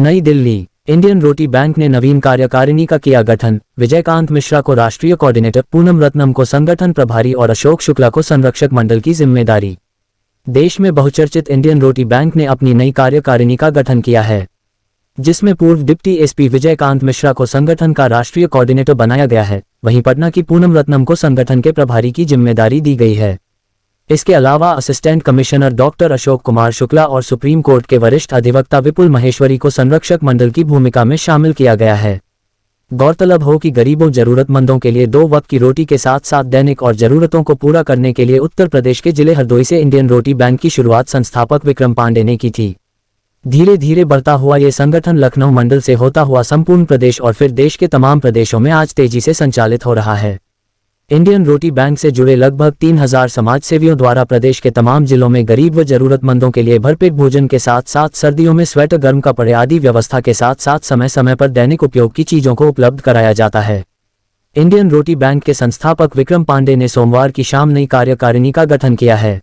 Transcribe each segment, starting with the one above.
नई दिल्ली। इंडियन रोटी बैंक ने नवीन कार्यकारिणी का किया गठन। विजयकांत मिश्रा को राष्ट्रीय कोऑर्डिनेटर, पूनम रत्नम को संगठन प्रभारी और अशोक शुक्ला को संरक्षक मंडल की जिम्मेदारी। देश में बहुचर्चित इंडियन रोटी बैंक ने अपनी नई कार्यकारिणी का गठन किया है, जिसमें पूर्व डिप्टी एसपी विजयकांत मिश्रा को संगठन का राष्ट्रीय कोऑर्डिनेटर बनाया गया है। वहीं पटना की पूनम रत्नम को संगठन के प्रभारी की जिम्मेदारी दी गई है। इसके अलावा assistant commissioner doctor Ashok Kumar Shukla और सुप्रीम कोर्ट के वरिष्ठ अधिवक्ता विपुल महेश्वरी को संरक्षक मंडल की भूमिका में शामिल किया गया है। गौरतलब हो कि गरीबों जरूरतमंदों के लिए 2 वक्त की रोटी के साथ साथ दैनिक और जरूरतों को पूरा करने के लिए उत्तर प्रदेश के जिले हरदोई से इंडियन रोटी बैंक की शुरुआत संस्थापक विक्रम पांडे ने की थी। धीरे धीरे बढ़ता हुआ ये संगठन लखनऊ मंडल से होता हुआ संपूर्ण प्रदेश और फिर देश के तमाम प्रदेशों में आज तेजी से संचालित हो रहा है। इंडियन रोटी बैंक से जुड़े लगभग 3000 समाजसेवियों द्वारा प्रदेश के तमाम जिलों में गरीब व जरूरतमंदों के लिए भरपेट भोजन के साथ साथ सर्दियों में स्वेटर, गर्म कपड़े आदि व्यवस्था के साथ साथ समय समय पर दैनिक उपयोग की चीजों को उपलब्ध कराया जाता है। इंडियन रोटी बैंक के संस्थापक विक्रम पांडे ने सोमवार की शाम नई कार्यकारिणी का गठन किया है,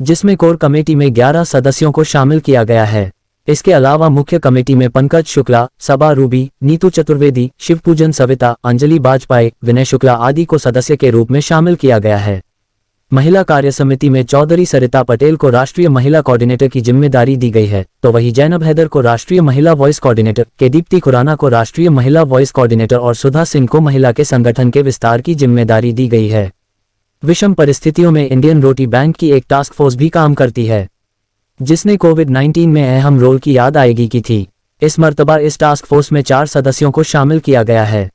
जिसमें कोर कमेटी में 11 सदस्यों को शामिल किया गया है। इसके अलावा मुख्य कमेटी में पंकज शुक्ला, सबा रूबी, नीतू चतुर्वेदी, शिवपूजन सविता, अंजलि बाजपेयी, विनय शुक्ला आदि को सदस्य के रूप में शामिल किया गया है। महिला कार्य समिति में चौधरी सरिता पटेल को राष्ट्रीय महिला कोऑर्डिनेटर की जिम्मेदारी दी गई है, तो वहीं जैनब हैदर को राष्ट्रीय महिला वॉइस कोऑर्डिनेटर, के दीप्ति खुराना को राष्ट्रीय महिला वॉइस कोऑर्डिनेटर और सुधा सिंह को महिला के संगठन के विस्तार की जिम्मेदारी दी गई है। विषम परिस्थितियों में इंडियन रोटी बैंक की एक टास्क फोर्स भी काम करती है, जिसने कोविड-19 में अहम रोल की याद आएगी की थी। इस मर्तबा इस टास्क फोर्स में 4 सदस्यों को शामिल किया गया है,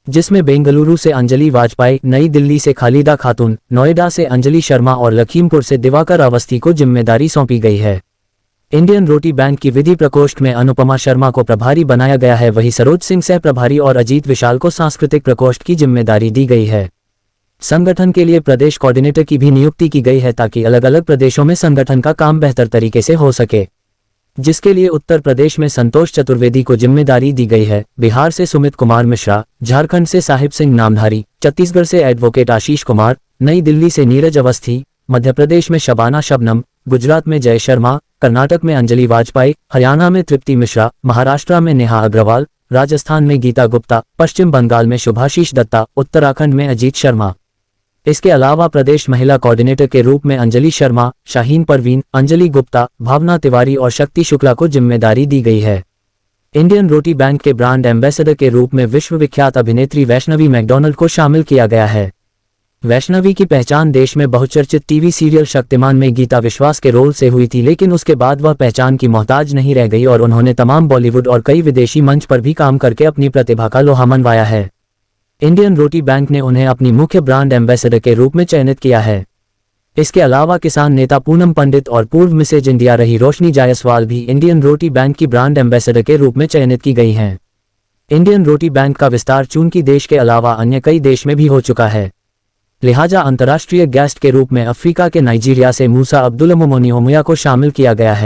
जिसमें बेंगलुरु से अंजलि वाजपेयी, नई दिल्ली से खालिदा खातून, नोएडा से अंजलि शर्मा और लखीमपुर से दिवाकर अवस्थी को जिम्मेदारी सौंपी गई है। इंडियन रोटी बैंक की विधि प्रकोष्ठ में अनुपमा शर्मा को प्रभारी बनाया गया है, वहीं सरोज सिंह सह प्रभारी और अजीत विशाल को सांस्कृतिक प्रकोष्ठ की जिम्मेदारी दी गई है। संगठन के लिए प्रदेश कोऑर्डिनेटर की भी नियुक्ति की गई है, ताकि अलग अलग प्रदेशों में संगठन का काम बेहतर तरीके से हो सके, जिसके लिए उत्तर प्रदेश में संतोष चतुर्वेदी को जिम्मेदारी दी गई है, बिहार से सुमित कुमार मिश्रा, झारखंड से साहिब सिंह नामधारी, छत्तीसगढ़ से एडवोकेट आशीष कुमार, नई दिल्ली से नीरज अवस्थी, मध्य प्रदेश में शबाना शबनम, गुजरात में जय शर्मा, कर्नाटक में अंजलि वाजपेयी, हरियाणा में तृप्ति मिश्रा, महाराष्ट्र में नेहा अग्रवाल, राजस्थान में गीता गुप्ता, पश्चिम बंगाल में शुभाशीष दत्ता, उत्तराखंड में अजीत शर्मा। इसके अलावा प्रदेश महिला कोऑर्डिनेटर के रूप में अंजलि शर्मा, शाहीन परवीन, अंजलि गुप्ता, भावना तिवारी और शक्ति शुक्ला को जिम्मेदारी दी गई है। इंडियन रोटी बैंक के ब्रांड एम्बेसडर के रूप में विश्वविख्यात अभिनेत्री वैष्णवी मैकडॉनल्ड को शामिल किया गया है। वैष्णवी की पहचान देश में बहुचर्चित टीवी सीरियल शक्तिमान में गीता विश्वास के रोल से हुई थी, लेकिन उसके बाद वह पहचान की मोहताज नहीं रह गई और उन्होंने तमाम बॉलीवुड और कई विदेशी मंच पर भी काम करके अपनी प्रतिभा का लोहा मनवाया है। इंडियन रोटी बैंक ने उन्हें अपनी मुख्य ब्रांड एम्बेसडर के रूप में चयनित किया है। इसके अलावा किसान नेता पूनम पंडित और पूर्व मिसेज इंडिया रही रोशनी जायसवाल भी इंडियन रोटी बैंक की ब्रांड एम्बेसडर के रूप में चयनित की गई हैं। इंडियन रोटी बैंक का विस्तार चूंकि देश के अलावा अन्य कई देश में भी हो चुका है, लिहाजा अंतर्राष्ट्रीय गेस्ट के रूप में अफ्रीका के नाइजीरिया से मूसा अब्दुल मोमोनी ओमुया को शामिल किया गया है।